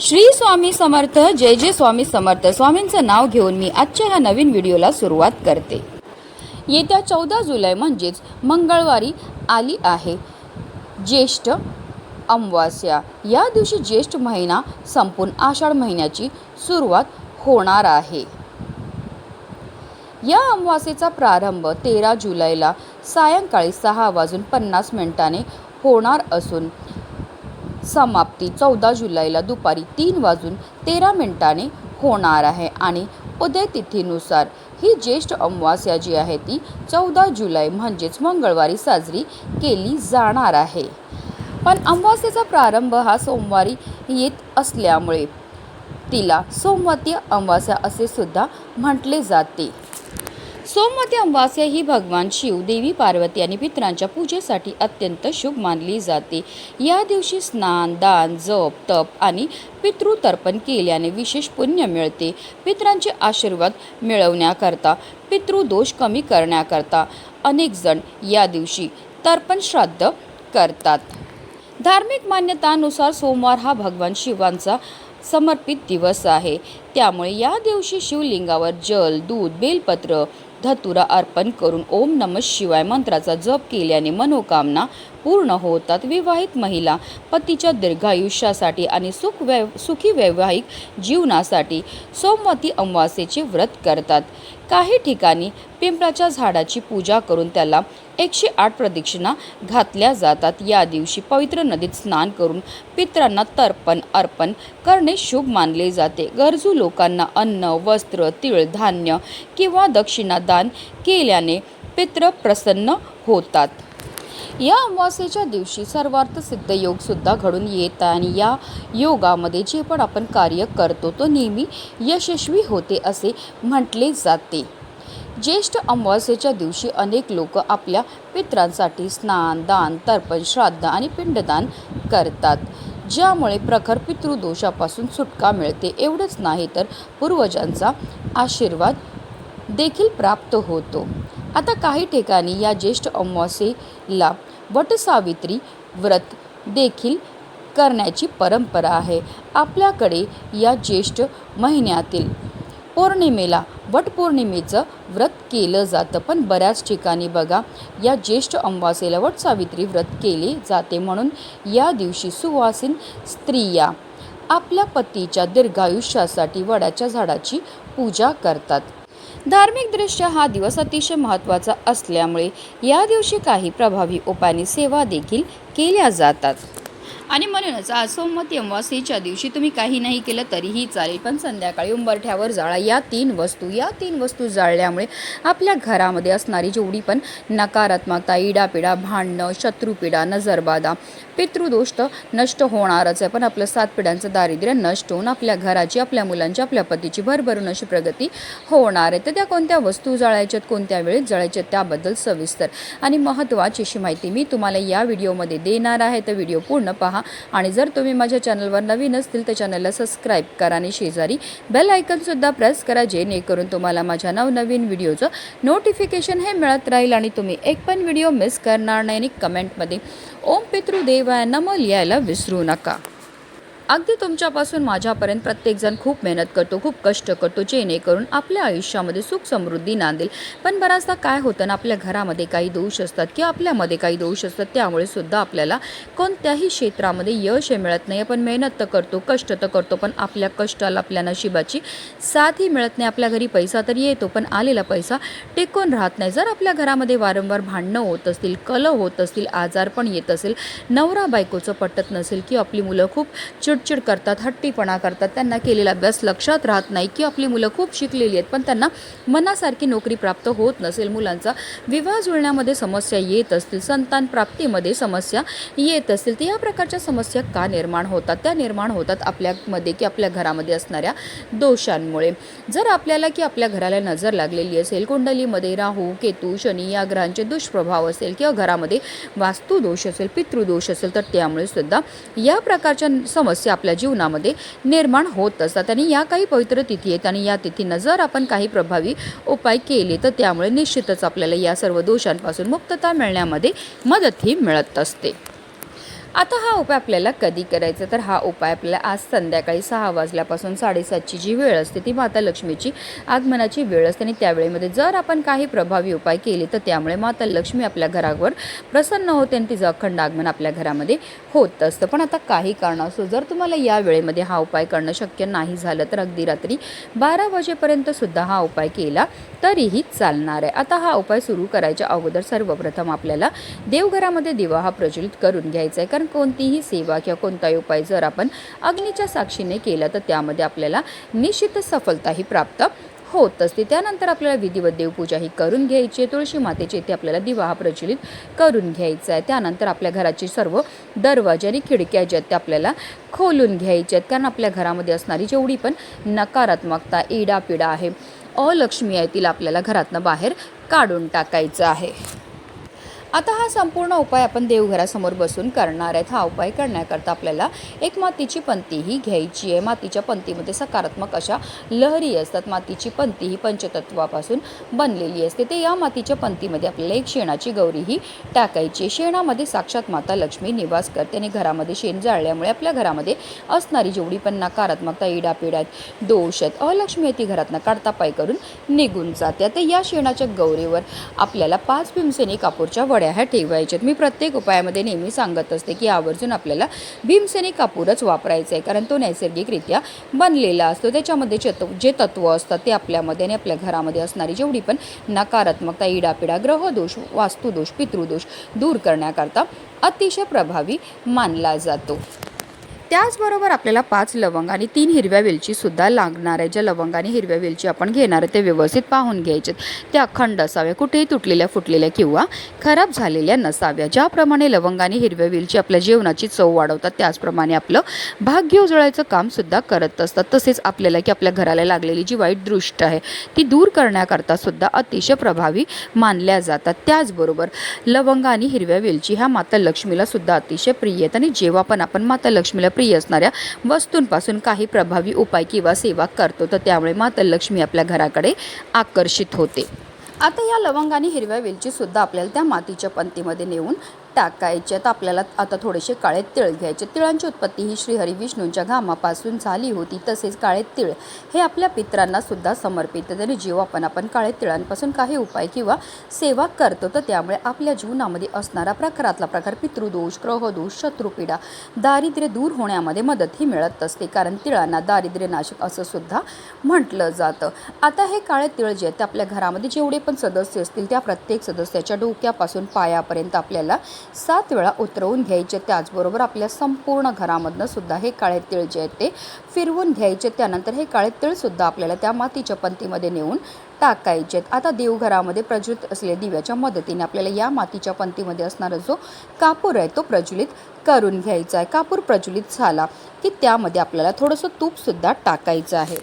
श्री स्वामी समर्थ. जय जय स्वामी समर्थ. स्वामींचं नाव घेऊन मी आजच्या ह्या नवीन व्हिडिओला सुरुवात करते. येत्या 14 जुलै म्हणजेच मंगळवारी आली आहे ज्येष्ठ अमावास्या. या दिवशी ज्येष्ठ महिना संपून आषाढ महिन्याची सुरुवात होणार आहे. या अमावास्येचा प्रारंभ 13 जुलैला सायंकाळी 6:50 होणार असून समाप्ती 14 जुलैला दुपारी 3:13 होणार आहे. आणि उदय तिथीनुसार ही ज्येष्ठ अमावास्या जी आहे ती 14 जुलै म्हणजेच मंगळवारी साजरी केली जाणार आहे. पण अमावास्येचा प्रारंभ हा सोमवारी येत असल्यामुळे तिला सोमवती अमावास्या असे सुद्धा म्हटले जाते. सोमवती अमावास्या ही भगवान शिव, देवी पार्वती आणि पितरांच्या पूजेसाठी अत्यंत शुभ मानली जाते. या दिवशी स्नान, दान, जप, तप आणि पितृतर्पण केल्याने विशेष पुण्य मिळते. पितरांचे आशीर्वाद मिळवण्याकरता, पितृदोष कमी करण्याकरता अनेक जण या दिवशी तर्पण श्राद्ध करतात. धार्मिक मान्यतानुसार सोमवार हा भगवान शिवांचा समर्पित दिवस आहे. त्यामुळे या दिवशी शिवलिंगावर जल, दूध, बेलपत्र, धतुरा अर्पण करून ओम नमः शिवाय मंत्राचा जप केल्याने मनोकामना पूर्ण होतात. विवाहित महिला पतीच्या दीर्घायुष्यासाठी आणि सुखी वैवाहिक जीवनासाठी सोमवती अमावास्येचे व्रत करतात. काही ठिकाणी पिंपळाच्या झाडाची पूजा करून त्याला 108 प्रदक्षिणा घातल्या जातात. या दिवशी पवित्र नदीत स्नान करून पितरांना तर्पण अर्पण करणे शुभ मानले जाते. गरजू लोकांना अन्न, वस्त्र, तीळ, धान्य किंवा दक्षिणा दान केल्याने पितृ प्रसन्न होतात. या अमावास्येच्या दिवशी सर्वार्थ सिद्ध योग सुद्धा घडून येत आणि या योगामध्ये जे पण आपण कार्य करतो तो नेहमी यशस्वी होते असे म्हटले जाते. ज्येष्ठ अमावास्येच्या दिवशी अनेक लोक आपल्या पितरांसाठी स्नान, दान, तर्पण, श्राद्ध आणि पिंडदान करतात, ज्यामुळे प्रखर पितृदोषापासून सुटका मिळते. एवढंच नाही तर पूर्वजांचा आशीर्वाद देखील प्राप्त होतो. आता काही ठिकाणी या ज्येष्ठ अमावास्येला वटसावित्री व्रत देखील करण्याची परंपरा आहे. आपल्याकडे या ज्येष्ठ महिन्यातील पौर्णिमेला वटपौर्णिमेचं व्रत केलं जातं, पण बऱ्याच ठिकाणी बघा या ज्येष्ठ अमावास्येला वटसावित्री व्रत केले जाते. म्हणून या दिवशी सुवासिन स्त्रिया आपल्या पतीच्या दीर्घायुष्यासाठी वडाच्या झाडाची पूजा करतात. धार्मिकदृष्ट्या हा दिवस अतिशय महत्त्वाचा असल्यामुळे या दिवशी काही प्रभावी उपायांनी सेवा देखील केल्या जातात. आणि म्हणूनच आज सोमवती अमावास्येच्या दिवशी तुम्ही काही नाही केलं तरीही चालेल, पण संध्याकाळी उंबरठ्यावर जाळा या तीन वस्तू जाळल्यामुळे आपल्या घरामध्ये असणारी जेवढी पण नकारात्मकता, इडापिडा, भांडणं, शत्रुपीडा, नजरबाधा, पितृदोष नष्ट होणारच आहे, पण आपलं 7 पिढ्यांचं दारिद्र्य नष्ट होऊन आपल्या घराची, आपल्या मुलांची, आपल्या पतीची भरभरून अशी प्रगती होणार आहे. तर त्या कोणत्या वस्तू जाळायच्यात, कोणत्या वेळेत जाळायच्यात त्याबद्दल सविस्तर आणि महत्त्वाची अशी माहिती मी तुम्हाला या व्हिडिओमध्ये देणार आहे. तर व्हिडिओ पूर्ण पहा. आणि जर तुम्ही माझ्या चॅनलवर नवीन असतील तर चॅनलला सबस्क्राईब करा आणि शेजारी बेल आयकॉनसुद्धा प्रेस करा, जेणेकरून तुम्हाला माझ्या नवनवीन व्हिडिओचं नोटिफिकेशन हे मिळत राहील आणि तुम्ही एक पण व्हिडिओ मिस करणार नाही. आणि कमेंटमध्ये ओम पितृदेवाय नमः लिहायला विसरू नका. अगदी तुमच्यापासून माझ्यापर्यंत प्रत्येकजण खूप मेहनत करतो, खूप कष्ट करतो, जेणेकरून आपल्या आयुष्यामध्ये सुख समृद्धी नांदेल. पण बराचदा काय होतं ना, आपल्या घरामध्ये काही दोष असतात किंवा आपल्यामध्ये काही दोष असतात, त्यामुळे सुद्धा आपल्याला कोणत्याही क्षेत्रामध्ये यश मिळत नाही. आपण मेहनत तर करतो, कष्ट तर करतो, पण आपल्या कष्टाला, आपल्या नशिबाची साथही मिळत नाही. आपल्या घरी पैसा तर येतो, पण आलेला पैसा टिकून राहत नाही. जर आपल्या घरामध्ये वारंवार भांडणं होत असतील, कलह होत असतील, आजार पण येत असेल, नवरा बायकोचं पटत नसेल की आपली मुलं खूप चिडचिड करतात, हट्टीपणा करतात, त्यांना केलेला अभ्यास लक्षात राहत नाही, की आपली मुलं खूप शिकलेली आहेत पण त्यांना मनासारखी नोकरी प्राप्त होत नसेल, मुलांचा विवाह जुळण्यामध्ये समस्या येत असतील, संतान प्राप्तीमध्ये समस्या येत असतील, तर या प्रकारच्या समस्या का निर्माण होतात? त्या निर्माण होतात आपल्यामध्ये की आपल्या घरामध्ये असणाऱ्या दोषांमुळे. जर आपल्याला की आपल्या घराला नजर लागलेली असेल, कुंडलीमध्ये राहू, केतू, शनी या ग्रहांचे दुष्प्रभाव असेल किंवा घरामध्ये वास्तुदोष असेल, पितृदोष असेल, तर त्यामुळे सुद्धा या प्रकारच्या समस्या आपल्या जीवनामध्ये निर्माण होत असतात. आणि या काही पवित्र तिथी आहेत आणि या तिथींना जर आपण काही प्रभावी उपाय केले तर त्यामुळे निश्चितच आपल्याला या सर्व दोषांपासून मुक्तता मिळण्यामध्ये मदतही मिळत असते. आता हा उपाय आपल्याला कधी करायचा, तर हा उपाय आपल्याला आज संध्याकाळी 6 वाजल्यापासून 7:30ची जी वेळ असते ती माता लक्ष्मीची आगमनाची वेळ असते आणि त्यावेळेमध्ये जर आपण काही प्रभावी उपाय केले तर त्यामुळे माता लक्ष्मी आपल्या घरावर प्रसन्न होते आणि तिचं अखंड आगमन आपल्या घरामध्ये होत असतं. पण आता काही कारणास्तव जर तुम्हाला या वेळेमध्ये हा उपाय करणं शक्य नाही झालं तर अगदी रात्री 12 वाजेपर्यंत सुद्धा हा उपाय केला तरीही चालणार आहे. आता हा उपाय सुरू करायच्या अगोदर सर्वप्रथम आपल्याला देवघरामध्ये दिवा हा प्रज्वलित करून घ्यायचा आहे, कारण कोणतीही सेवा किंवा कोणताही उपाय जर आपण अग्नीच्या साक्षीने केला तर त्यामध्ये आपल्याला निश्चित सफलताही प्राप्त होत असते. त्यानंतर आपल्याला विधिवत देवपूजा ही करून घ्यायची आहे. तुळशी मातेचे इथे आपल्याला दिवा हा प्रज्वलित करून घ्यायचा आहे. त्यानंतर आपल्या घराची सर्व दरवाजे आणि खिडक्या ज्या त्या आपल्याला खोलून घ्यायच्या आहेत, कारण आपल्या घरामध्ये असणारी जेवढी पण नकारात्मकता, इडापिडा आहे, अलक्ष्मी आहे, तिला आपल्याला घरातनं बाहेर काढून टाकायचं आहे. आता हा संपूर्ण उपाय आपण देवघरासमोर बसून करणार आहेत. हा उपाय करण्याकरता आपल्याला एक मातीची पंतीही घ्यायची आहे. मातीच्या पंतीमध्ये सकारात्मक अशा लहरी असतात. मातीची पंती ही पंचतत्वापासून बनलेली असते. ते या मातीच्या पंतीमध्ये आपल्याला एक शेणाची गौरीही टाकायची. शेणामध्ये साक्षात माता लक्ष्मी निवास करते आणि घरामध्ये शेण जाळल्यामुळे आपल्या घरामध्ये असणारी जेवढी पण नकारात्मकता, इडापिडा आहेत, दोष आहेत, अलक्ष्मी आहे, ती घरातनं काढता पाय करून निघून जाते. आता या शेणाच्या गौरीवर आपल्याला 5 भीमसेनी कापूरच्या वड्या ह्या ठेवायच्यात. मी प्रत्येक उपायामध्ये नेहमी सांगत असते की आवर्जून आपल्याला भीमसेनी कापूरच वापरायचा आहे, कारण तो नैसर्गिकरित्या बनलेला असतो. त्याच्यामध्ये जे तत्व असतात ते आपल्यामध्ये आणि आपल्या घरामध्ये असणारी जेवढी पण नकारात्मकता, इडापिडा, ग्रहदोष, वास्तुदोष, पितृदोष दूर करण्याकरता अतिशय प्रभावी मानला जातो. त्याचबरोबर आपल्याला 5 लवंग आणि 3 हिरव्या वेलचीसुद्धा लागणार आहे. ज्या लवंग आणि हिरव्या वेलची आपण घेणार आहे ते व्यवस्थित पाहून घ्यायचे. त्या अखंड असाव्या, कुठेही तुटलेल्या, फुटलेल्या किंवा खराब झालेल्या नसाव्या. ज्याप्रमाणे लवंग आणि हिरव्या वेलची आपल्या जेवणाची चव वाढवतात, त्याचप्रमाणे आपलं भाग्य उजळायचं कामसुद्धा करत असतात. तसेच आपल्याला की आपल्या घराला लागलेली जी वाईट दृष्टी आहे ती दूर करण्याकरता सुद्धा अतिशय प्रभावी मानल्या जातात. त्याचबरोबर लवंग आणि हिरव्या वेलची ह्या माता लक्ष्मीला सुद्धा अतिशय प्रिय आहेत आणि जेव्हा पण आपण माता लक्ष्मीला प्रिय असणाऱ्या वस्तूंपासून काही प्रभावी उपाय किंवा सेवा करतो तर त्यामुळे माता लक्ष्मी आपल्या घराकडे आकर्षित होते. आता या लवंग आणि हिरव्या वेलची सुद्धा आपल्याला त्या मातीच्या पंतीमध्ये नेऊन टाकायच्यात. आपल्याला आता थोडेसे काळे तिळ घ्यायचे. तिळांची उत्पत्ती ही श्री हरिविष्णूंच्या घामापासून झाली होती. तसेच काळे तिळ हे आपल्या पितरांना सुद्धा समर्पित. तरी जेव्हा आपण काळे तिळांपासून काही उपाय किंवा सेवा करतो तर त्यामुळे आपल्या जीवनामध्ये असणारा प्रकारातला प्रकार, पितृदोष, ग्रहदोष, शत्रुपीडा, दारिद्र्य दूर होण्यामध्ये मदतही मिळत असते, कारण तिळांना दारिद्र्यनाशक असं सुद्धा म्हटलं जातं. आता हे काळे तिळ जे आहेत ते आपल्या घरामध्ये जेवढे पण सदस्य असतील त्या प्रत्येक सदस्याच्या डोक्यापासून पायापर्यंत आपल्याला 7 वेळा उतरवून घ्यायचे. त्याचबरोबर आपल्या संपूर्ण घरामधनं सुद्धा हे काळे तिळ जे आहेत ते फिरवून घ्यायचे. त्यानंतर हे काळे तिळ सुद्धा आपल्याला त्या मातीच्या पंतीमध्ये नेऊन टाकायचे. आता देवघरामध्ये प्रज्वलित असलेल्या दिव्याच्या मदतीने आपल्याला या मातीच्या पंतीमध्ये असणारा जो कापूर आहे तो प्रज्वलित करून घ्यायचा आहे. कापूर प्रज्वलित झाला की त्यामध्ये आपल्याला थोडंसं तूपसुद्धा टाकायचं आहे.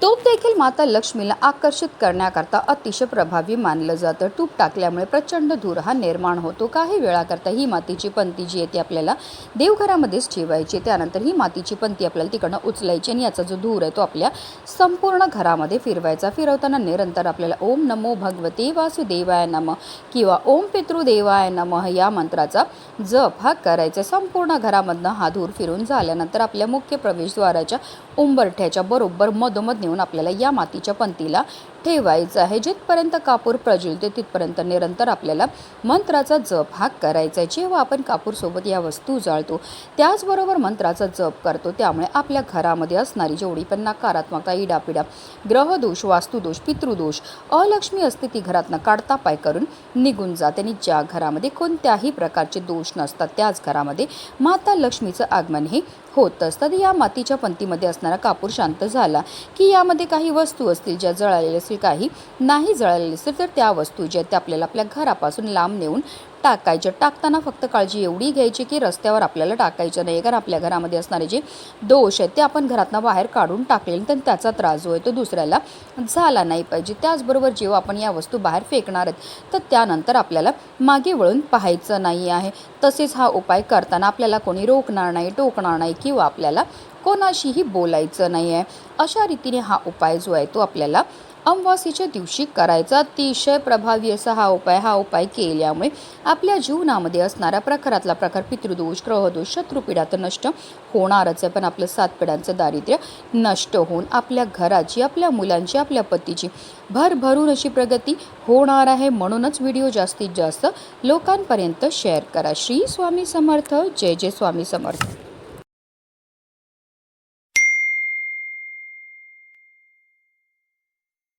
तूप देखील माता लक्ष्मीला आकर्षित करण्याकरता अतिशय प्रभावी मानलं जातं. तूप टाकल्यामुळे प्रचंड धूर हा निर्माण होतो. काही वेळाकरता ही मातीची पंती जी आहे ती आपल्याला देवघरामध्येच ठेवायची. त्यानंतर ही मातीची पंती आपल्याला तिकडनं उचलायची आणि याचा जो धूर आहे तो आपल्या संपूर्ण घरामध्ये फिरवायचा. फिरवताना निरंतर आपल्याला ओम नमो भगवते वासुदेवाय नमः किंवा ओम पितृदेवाय नमः या मंत्राचा जप हा करायचा. संपूर्ण घरामधनं हा धूर फिरून झाल्यानंतर आपल्या मुख्य प्रवेशद्वाराच्या उंबरठ्याच्या बरोबर मधोमध नेऊन आपल्याला या मातीच्या पंतीला ठेवायचं आहे. जिथपर्यंत कापूर प्रज्वलते तिथपर्यंत निरंतर आपल्याला मंत्राचा जप हा करायचा आहे. जेव्हा आपण कापूरसोबत या वस्तू जाळतो त्याचबरोबर मंत्राचा जप करतो त्यामुळे आपल्या घरामध्ये असणारी जेवढी पण नकारात्मकता, इडापिडा, ग्रहदोष, वास्तुदोष, पितृदोष, अलक्ष्मी असते ती घरातनं काढता पाय करून निघून जाते आणि ज्या घरामध्ये कोणत्याही प्रकारचे दोष नसतात त्याच घरामध्ये माता लक्ष्मीचं आगमन हे होत असतात. या मातीच्या पंतीमध्ये असणारा कापूर शांत झाला की यामध्ये काही वस्तू असतील ज्या जळालेल्या असतील, काही नाही जळालेले असतील, तर त्या वस्तू ज्या त्या आपल्याला आपल्या घरापासून लांब नेऊन टाकायच्या. टाकताना फक्त काळजी एवढी घ्यायची की रस्त्यावर आपल्याला टाकायचं नाही, कारण आपल्या घरामध्ये असणारे जे दोष आहेत ते आपण घरातनं बाहेर काढून टाकले तर त्याचा त्रास जो आहे तो दुसऱ्याला झाला नाही पाहिजे. त्याचबरोबर जेव्हा आपण या वस्तू बाहेर फेकणार आहेत तर त्यानंतर आपल्याला मागे वळून पाहायचं नाही आहे. तसेच हा उपाय करताना आपल्याला कोणी रोखणार नाही, टोकणार नाही किंवा आपल्याला कोणाशीही बोलायचं नाही आहे. अशा रीतीने हा उपाय जो आहे तो आपल्याला अमावास्येच्या दिवशी करायचा. अतिशय प्रभावी असा हा उपाय केल्यामुळे आपल्या जीवनामध्ये असणारा प्रखरातला प्रखर पितृदोष, ग्रहदोष, शत्रुपीडा तर नष्ट होणारच आहे, पण आपलं 7 पिढ्यांचं दारिद्र्य नष्ट होऊन आपल्या घराची, आपल्या मुलांची, आपल्या पतीची भरभरून अशी प्रगती होणार आहे. म्हणूनच व्हिडिओ जास्तीत जास्त लोकांपर्यंत शेअर करा. श्री स्वामी समर्थ. जय जय स्वामी समर्थ.